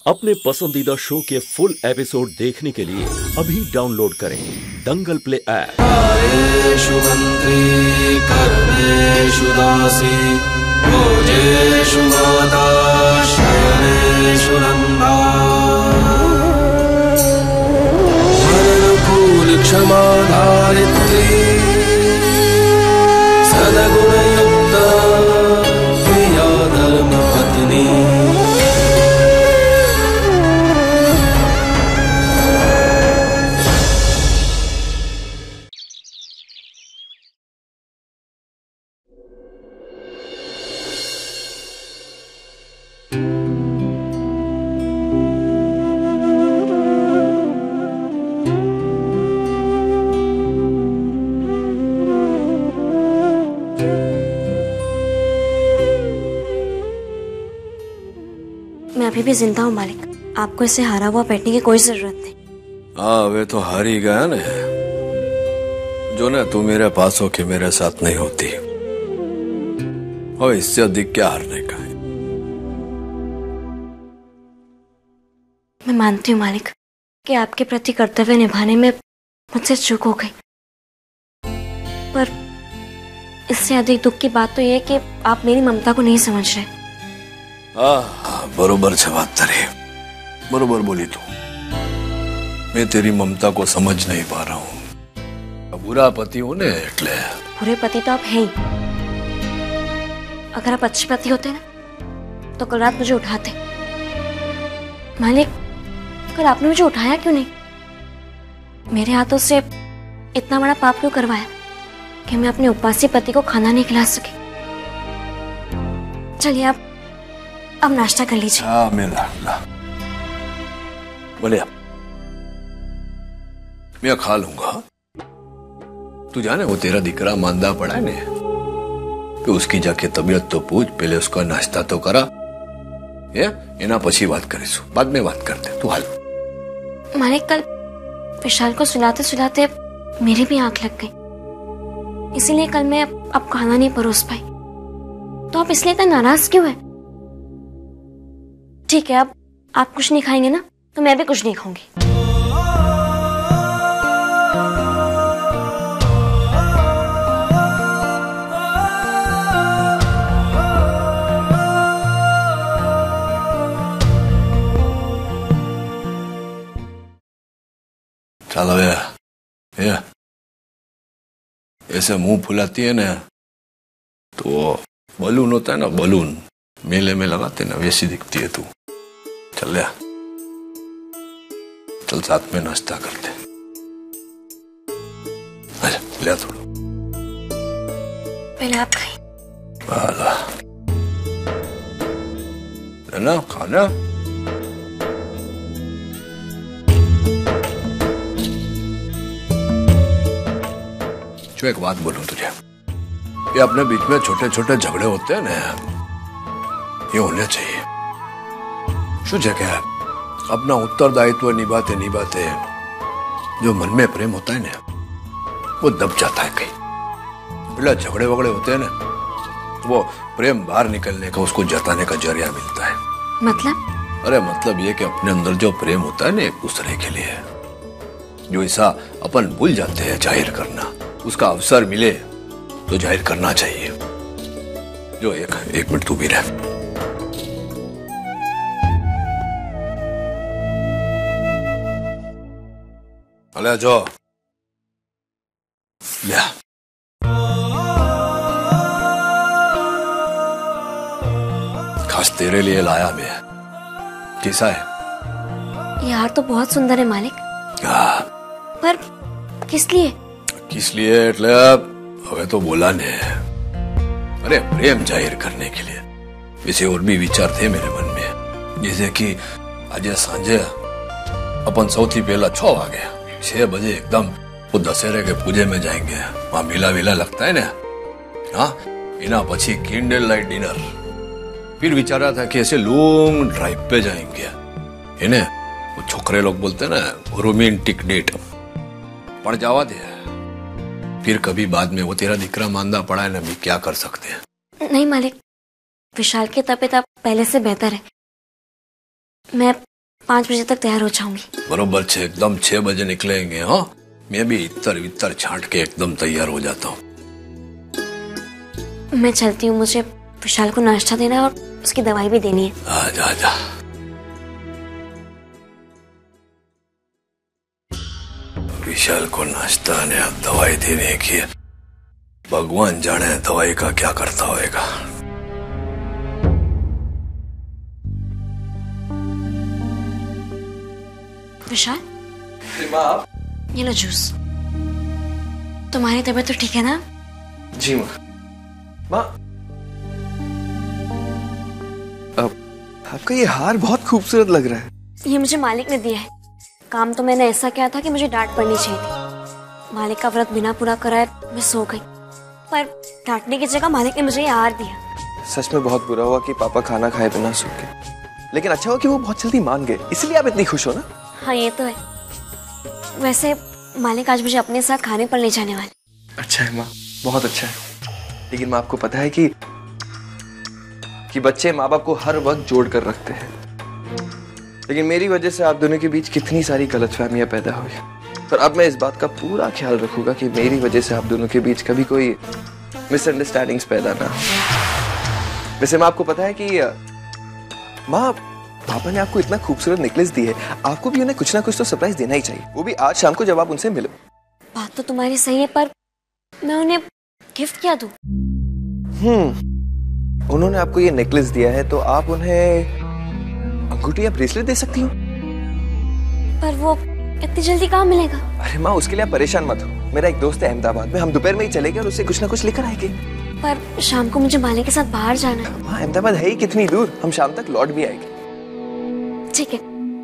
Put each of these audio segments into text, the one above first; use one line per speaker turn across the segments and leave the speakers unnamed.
अपने पसंदीदा शो के फुल एपिसोड देखने के लिए अभी डाउनलोड करें दंगल प्ले ऐप।
आयेषु मंत्री कर्मेषु दासी भोजेषु माता शयनेषु नंदा वरदकूल क्षमा धारित्री सदगुणयुक्ता प्रिया धर्मपत्नी।
मैं अभी भी जिंदा हूँ मालिक, आपको इसे हारा हुआ बैठने की कोई जरूरत नहीं।
हाँ वे तो हार ही गया ना, जो ना तू मेरे पास हो के मेरे साथ नहीं होती और इससे अधिक क्या हारने का है।
मैं मानती हूँ मालिक कि आपके प्रति कर्तव्य निभाने में मुझसे चूक हो गई, पर इससे अधिक दुख की बात तो यह है कि आप मेरी ममता को नहीं समझ रहे।
बरोबर जवाब तरे, बरोबर बोली तू। मैं तेरी ममता को समझ नहीं पा रहा हूँ। बुरा पति हूँ ने एटले।
बुरे पति तो आप हैं ही। अगर आप अच्छे पति होते ना तो कल रात मुझे उठाते। मालिक, कल आपने मुझे उठाया क्यों नहीं? मेरे हाथों से इतना बड़ा पाप क्यों करवाया कि मैं अपने उपासी पति को खाना नहीं खिला सकी? चलिए आप अब नाश्ता कर लीजिए।
हाँ मेरा बोले मैं खा लूंगा। तू जाने वो तेरा दिकरा मांदा पड़ा है ने, कि उसकी जाके तबीयत तो पूछ, पहले उसका नाश्ता तो करा। ये एना पछी बात करीशु, बाद में बात करते। तू हाल।
मालिक, कल विशाल को सुलाते सुलाते मेरी भी आंख लग गई, इसीलिए कल मैं अब खाना नहीं परोस पाई। तो आप इसलिए इतना नाराज क्यों है? ठीक है, अब आप कुछ नहीं खाएंगे ना तो मैं भी कुछ नहीं खाऊंगी।
चलो ये ऐसे मुंह फुलाती है ना तो बलून होता है ना, बलून मेले में लगाते ना, वैसी दिखती है तू। चल ले, चल साथ में नाश्ता करते। अच्छा ले थोड़ा,
पहले आप खाइए।
ना खाना। जो एक बात बोलूं तुझे, ये अपने बीच में छोटे छोटे झगड़े होते हैं ना, ये होने चाहिए। शू जगह अपना उत्तरदायित्व निभाते निभाते जो मन में प्रेम होता है ना वो दब जाता है कहीं। पहले झगड़े वगड़े होते हैं ना, वो प्रेम बाहर निकलने का, उसको जताने का जरिया मिलता है।
मतलब?
अरे मतलब ये कि अपने अंदर जो प्रेम होता है ना एक दूसरे के लिए, जो ऐसा अपन भूल जाते हैं जाहिर करना, उसका अवसर मिले तो जाहिर करना चाहिए। जो एक मिनट तू भी रह। अले जो या खास तेरे लिए लाया मैं। कैसा है?
ये हार तो बहुत सुंदर है मालिक, पर किस लिए?
किस लिए એટલે હવે तो बोला ने। अरे प्रेम जाहिर करने के लिए। वैसे और भी विचार थे मेरे मन में, जैसे कि आज सांझे अपन सौथी पहला 6 वागे 6 बजे एकदम वो दशहरे के पूजे में जाएंगे, वहां मेला वेला लगता है ना। हाँ, इना पछी कैंडल लाइट डिनर। फिर विचारा था कि ऐसे लॉन्ग ड्राइव पे जाएंगे, है ना। वो छोकरे लोग बोलते ना रोमांटिक डेट, पड़ जावा दे। फिर कभी बाद में वो तेरा दिकरा मांदा पड़ा है ना, भी क्या कर सकते हैं।
नहीं मालिक, विशाल की तबीयत अब पहले से बेहतर है। मैं 5 बजे तक तैयार हो जाऊंगी।
बरोबर एकदम 6 बजे निकलेंगे। हाँ, मैं भी इतर छांट के एकदम तैयार हो जाता हूँ।
मैं चलती हूँ, मुझे विशाल को नाश्ता देना है और उसकी दवाई भी देनी है।
आजा आजा। विशाल को नाश्ता ने अब दवाई देने की, भगवान जाने दवाई का क्या करता होएगा।
विशाल, ये लो जूस। तुम्हारी तबीयत तो ठीक है ना?
जी माँ। आपका ये हार बहुत खूबसूरत लग रहा है।
ये मुझे मालिक ने दिया है। काम तो मैंने ऐसा किया था कि मुझे डांट पड़नी चाहिए थी। मालिक का व्रत बिना पूरा कराए मैं सो गई, पर डांटने की जगह मालिक ने मुझे ये हार दिया।
सच में बहुत बुरा हुआ कि पापा खाना खाए बिना सो गए, लेकिन अच्छा हुआ कि वो बहुत जल्दी मान गए, इसलिए आप इतनी खुश हो ना।
हाँ ये तो है। वैसे मालिक आज मुझे अपने साथ खाने पर ले जाने वाले।
अच्छा है माँ, बहुत अच्छा है। लेकिन माँ, आपको पता है कि बच्चे माँ बाप को हर वक्त जोड़ कर रखते हैं, लेकिन मेरी वजह से आप दोनों के बीच कितनी सारी गलतफहमियां पैदा हुई। पर अब मैं इस बात का पूरा ख्याल रखूंगा कि मेरी वजह से आप दोनों के बीच कभी कोई मिसअंडरस्टैंडिंग्स पैदा ना हो। वैसे माँ, आपको पता है कि माँ, पापा ने आपको इतना खूबसूरत नेकलेस दी है, आपको भी उन्हें कुछ ना कुछ तो सरप्राइज देना ही चाहिए, वो भी आज शाम को जब आप उनसे मिलो।
बात तो तुम्हारी सही है, पर मैं उन्हें गिफ्ट क्या दूं?
उन्होंने आपको ये नेकलेस दिया है तो आप उन्हें अंगूठी या ब्रेसलेट दे सकती हो।
पर वो इतनी जल्दी कहाँ मिलेगा?
अरे माँ, उसके लिए आप परेशान मत हो। मेरा एक दोस्त है अहमदाबाद में, हम दोपहर में ही चलेंगे और उससे कुछ ना कुछ लेकर आएंगे।
पर शाम को मुझे मालिक के साथ बाहर जाना है।
माँ, अहमदाबाद है ही कितनी दूर, हम शाम तक लौट भी आएंगे।
ठीक है,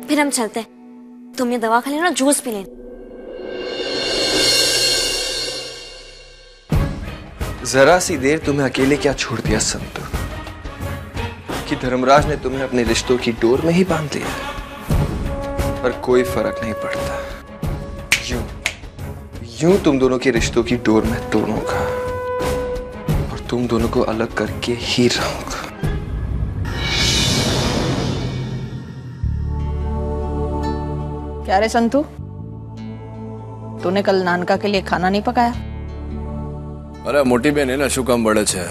फिर हम चलते हैं। तुम ये दवा खा लेना, जूस पी लेना।
जरा सी देर तुम्हें अकेले क्या छोड़ दिया संतु, कि धर्मराज ने तुम्हें अपने रिश्तों की डोर में ही बांध लिया, पर कोई फर्क नहीं पड़ता। यूं तुम दोनों के रिश्तों की डोर में तोड़ूंगा और तुम दोनों को अलग करके ही रहूंगा।
क्या रे संतू, तूने कल नानका के लिए खाना नहीं पकाया?
अरे मोटी बहन है ना, શું કામ બળે છે?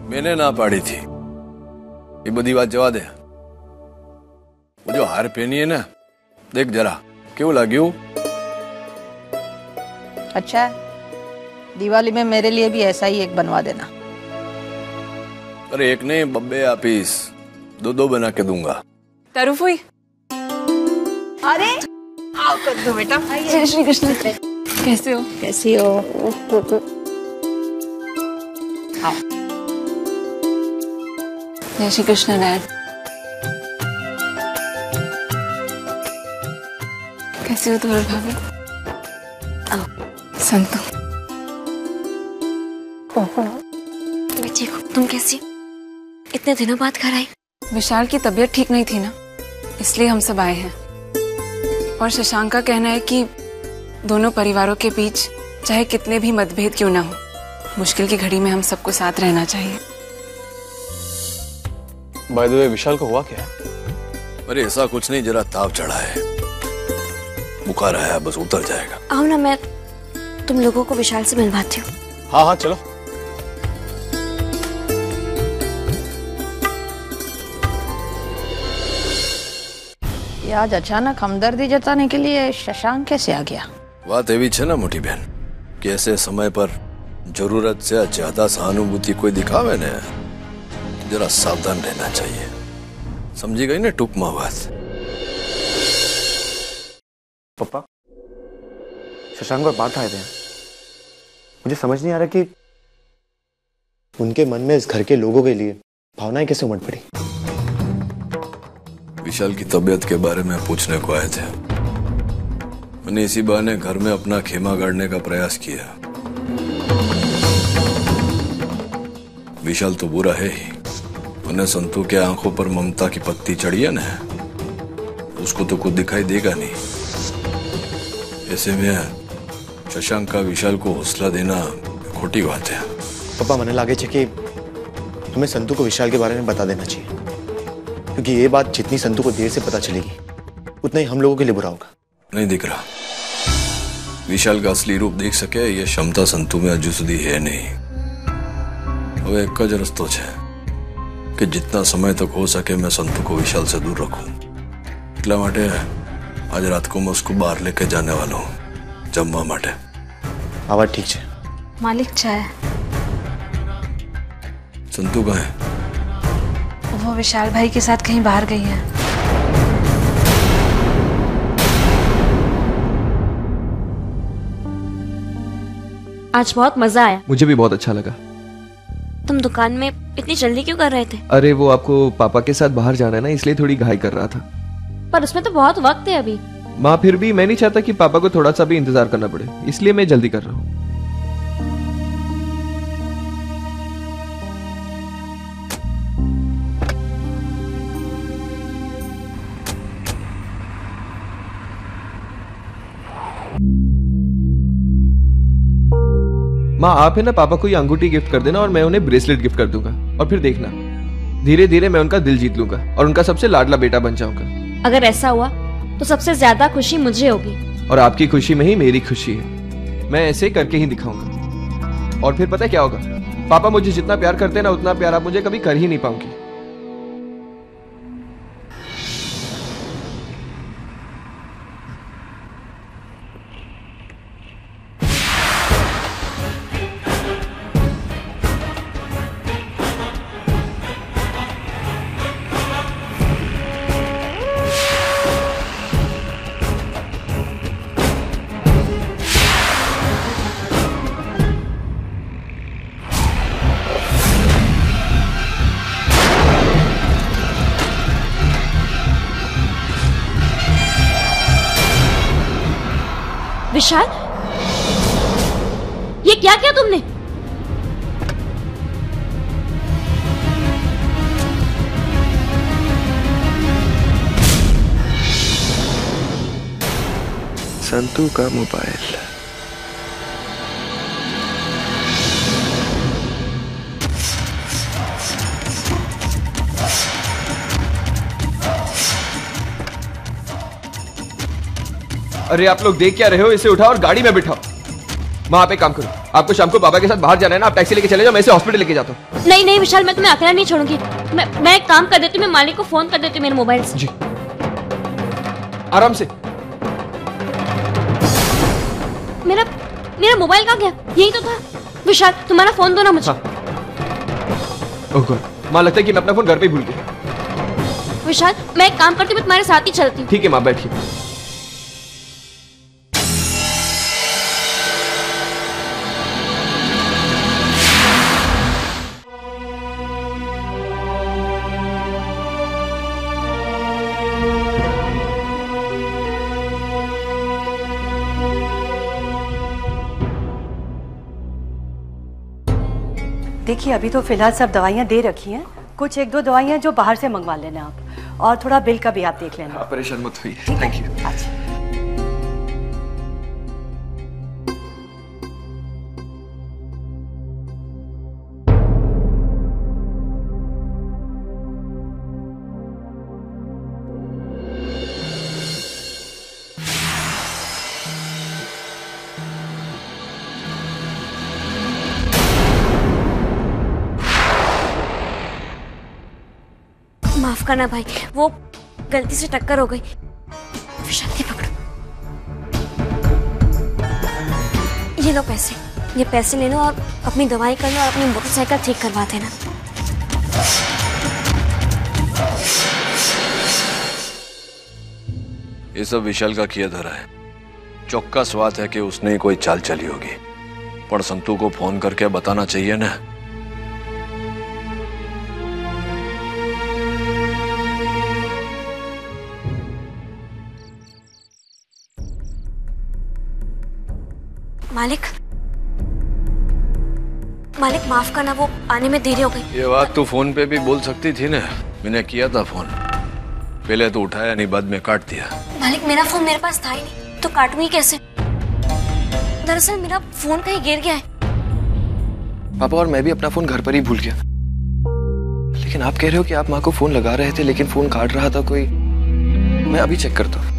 मैंने ना पाड़ी थी। ये बड़ी बात जवा दे। वो जो हार पहनी है ना, देख जरा क्यों लाग्यू?
अच्छा है, दिवाली में मेरे लिए भी ऐसा ही एक बनवा देना।
अरे एक नहीं, बब्बे आपीस 2 बना के दूंगा।
तारुफ हुई?
अरे आओ कर दो बेटा।
जय श्री कृष्ण। कैसे हो?
कैसी हो? आओ।
जय श्री कृष्ण डैड। कैसे हो तुम्हारे भाभी? संतु।
मैं ठीक हूँ, तुम कैसी? इतने दिनों बाद घर आई।
विशाल की तबीयत ठीक नहीं थी ना, इसलिए हम सब आए हैं। और शशांक का कहना है कि दोनों परिवारों के बीच चाहे कितने भी मतभेद क्यों ना हो, मुश्किल की घड़ी में हम सबको साथ रहना चाहिए।
बाय द वे, विशाल को हुआ क्या?
अरे ऐसा कुछ नहीं, जरा ताव चढ़ा है, बुखार आया, बस उतर जाएगा।
आओ ना, मैं तुम लोगों को विशाल से मिलवाती हूँ।
हाँ हाँ चलो।
आज अचानक हमदर्दी जताने के लिए शशांक कैसे आ गया?
बात एवी छे ना मोटी बहन कि ऐसे समय पर जरूरत से ज्यादा सहानुभूति कोई दिखावे ने, जरा सावधान रहना चाहिए। समझी गई ना टूक में बात?
पापा, शशांक पर बात आए थे, मुझे समझ नहीं आ रहा कि उनके मन में इस घर के लोगों के लिए भावनाएं कैसे उमड़ पड़ी।
विशाल की तबीयत के बारे में पूछने को आए थे। मैंने इसी बहाने घर में अपना खेमा गाड़ने का प्रयास किया। विशाल तो बुरा है ही, उन्हें संतु के आंखों पर ममता की पत्ती चढ़ी है ना, उसको तो कुछ दिखाई देगा नहीं। ऐसे में शशांक का विशाल को हौसला देना खोटी बात है।
पापा, મને લાગે છે કે हमें संतु को विशाल के बारे में बता देना चाहिए। क्योंकि ये बात जितनी संतू को देर से पता चलेगी उतना ही हम लोगों के लिए बुरा होगा।
नहीं दिख रहा, विशाल का असली रूप देख सके ये क्षमता संतु में हजू सुधी है नहीं। अब एक ज रस्तो है कि जितना समय तक हो सके मैं संतु को विशाल से दूर रखूं। એટલા માટે आज रात को मैं उसको बाहर लेके जाने वाला हूँ जमवा માટે।
आवाज ठीक है।
मालिक चाय।
संतु कहाँ है?
वो विशाल भाई के साथ कहीं बाहर गई है।
आज बहुत मजा आया।
मुझे भी बहुत अच्छा लगा।
तुम दुकान में इतनी जल्दी क्यों कर रहे थे?
अरे वो आपको पापा के साथ बाहर जाना है ना, इसलिए थोड़ी घाई कर रहा था।
पर उसमें तो बहुत वक्त है अभी।
माँ फिर भी मैं नहीं चाहता कि पापा को थोड़ा सा भी इंतजार करना पड़े, इसलिए मैं जल्दी कर रहा हूँ। माँ आप है ना पापा को ये अंगूठी गिफ्ट कर देना और मैं उन्हें ब्रेसलेट गिफ्ट कर दूंगा, और फिर देखना धीरे धीरे मैं उनका दिल जीत लूंगा और उनका सबसे लाडला बेटा बन जाऊंगा।
अगर ऐसा हुआ तो सबसे ज्यादा खुशी मुझे होगी।
और आपकी खुशी में ही मेरी खुशी है। मैं ऐसे करके ही दिखाऊंगा। और फिर पता है क्या होगा? पापा मुझे जितना प्यार करते हैं ना उतना प्यार आप मुझे कभी कर ही नहीं पाऊंगी।
विशाल, ये क्या किया तुमने?
संतू का मोबाइल। अरे आप लोग देख क्या रहे हो? इसे उठाओ और गाड़ी में बिठाओ। माँ आप एक काम करो, आपको शाम को पापा के साथ बाहर जाना है ना, आप टैक्सी लेके चले जाओ, मैं इसे हॉस्पिटल लेके जाता हूँ।
नहीं नहीं विशाल, मैं तुम्हें अकेला नहीं छोड़ूंगी। मैं एक काम कर देती हूँ, मैं मालिक को फोन कर देती हूँ मेरे मोबाइल से।
जी आराम से।
मेरा मोबाइल कहाँ गया? यही तो था। विशाल तुम्हारा फोन दो ना मुझे।
हाँ। ओह गॉड, माँ लगता है कि मैं अपना फोन घर पे ही भूल गया।
विशाल मैं एक काम करती हूँ, मैं तुम्हारे साथ ही चलती हूँ।
ठीक है माँ, बैठिए।
देखिए अभी तो फिलहाल सब दवाइयाँ दे रखी हैं, कुछ एक दो दवाइयाँ जो बाहर से मंगवा लेना आप, और थोड़ा बिल का भी आप देख लेना।
आप परेशान मत होइए। Thank you.
अच्छा।
माफ करना भाई, वो गलती से टक्कर हो गई। विशाल ये पकड़ो, ये लो पैसे। ये पैसे ले लो और अपनी दवाई कर लो और अपनी मोटरसाइकिल ठीक करवा देना।
ये सब विशाल का किया धरा है। चौक्कस बात है कि उसने ही कोई चाल चली होगी, पर संतू को फोन करके बताना चाहिए ना।
मालिक माफ करना, वो आने में देरी हो गई।
ये बात तू फोन पे भी बोल सकती थी ना, मैंने किया था फोन। पहले तो उठाया नहीं, बाद में काट दिया।
मालिक मेरा फोन मेरे पास था ही नहीं, तो काटूंगी कैसे? दरअसल मेरा फोन कहीं गिर गया है।
पापा और मैं भी अपना फोन घर पर ही भूल गया, लेकिन आप कह रहे हो कि आप माँ को फोन लगा रहे थे लेकिन फोन काट रहा था कोई। मैं अभी चेक करता हूँ।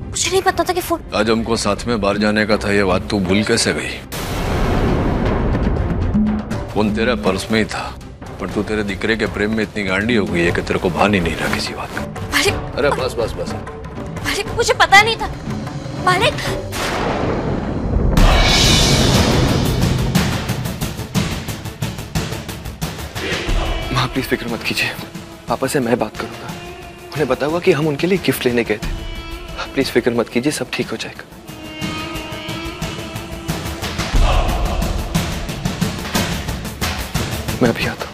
मुझे नहीं पता था कि फोन।
आज हमको साथ में बाहर जाने का था, ये बात तू भूल कैसे गई? फोन तेरा पर्स में ही था, पर तू तेरे दिकरे के प्रेम में इतनी गांडी हो गई है कि तेरे को भान ही नहीं रहा किसी बात का। अरे बस बस बस।
मालिक मुझे पता नहीं था। मालिक
माँ प्लीज फिक्र मत कीजिए, पापा से मैं बात करूंगा, उन्हें बताऊंगा कि हम उनके लिए गिफ्ट लेने गए थे। प्लीज फिक्र मत कीजिए, सब ठीक हो जाएगा। मैं अभी आता हूं।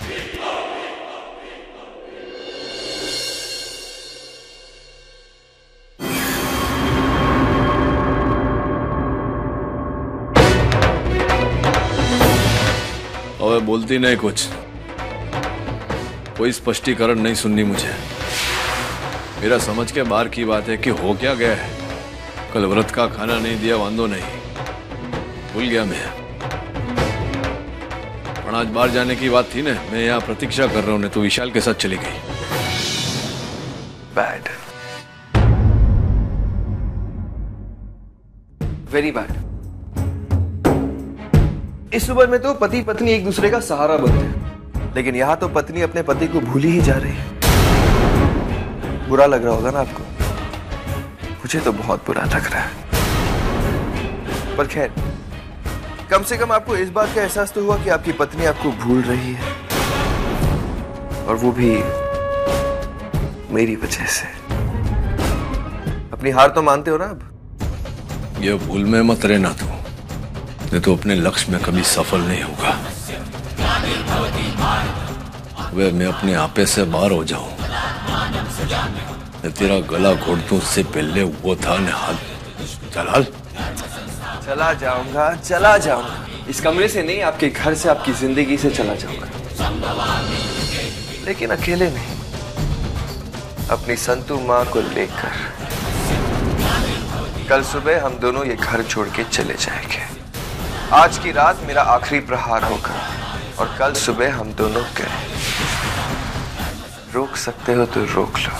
अबे बोलती नहीं कुछ, कोई स्पष्टीकरण नहीं सुननी मुझे। मेरा समझ के बाहर की बात है कि हो क्या गया है। कल व्रत का खाना नहीं दिया, वांदो नहीं, भूल गया मैं। पर आज बाहर जाने की बात थी ना, मैं यहाँ प्रतीक्षा कर रहा हूँ, तो विशाल के साथ चली गई।
Bad, very bad. इस उम्र में तो पति पत्नी एक दूसरे का सहारा बनते हैं, लेकिन यहाँ तो पत्नी अपने पति को भूल ही जा रही है। बुरा लग रहा होगा ना आपको? मुझे तो बहुत बुरा लग रहा है, पर खैर कम से कम आपको इस बात का एहसास तो हुआ कि आपकी पत्नी आपको भूल रही है, और वो भी मेरी वजह से। अपनी हार तो मानते हो ना अब?
ये भूल में मत रहना तू, नहीं तो अपने लक्ष्य में कभी सफल नहीं होगा। वे मैं अपने आपे से बाहर हो जाऊं, तेरा गला घोट दूं, उससे पहले वो था न हाथ। चल हाल।
चला जाऊंगा, इस कमरे से नहीं, आपके घर से, आपकी जिंदगी से चला जाऊंगा, लेकिन अकेले नहीं, अपनी संतू माँ को लेकर। कल सुबह हम दोनों ये घर छोड़ के चले जाएंगे। आज की रात मेरा आखिरी प्रहार होगा, और कल सुबह हम दोनों गए। रोक सकते हो तो रोक लो।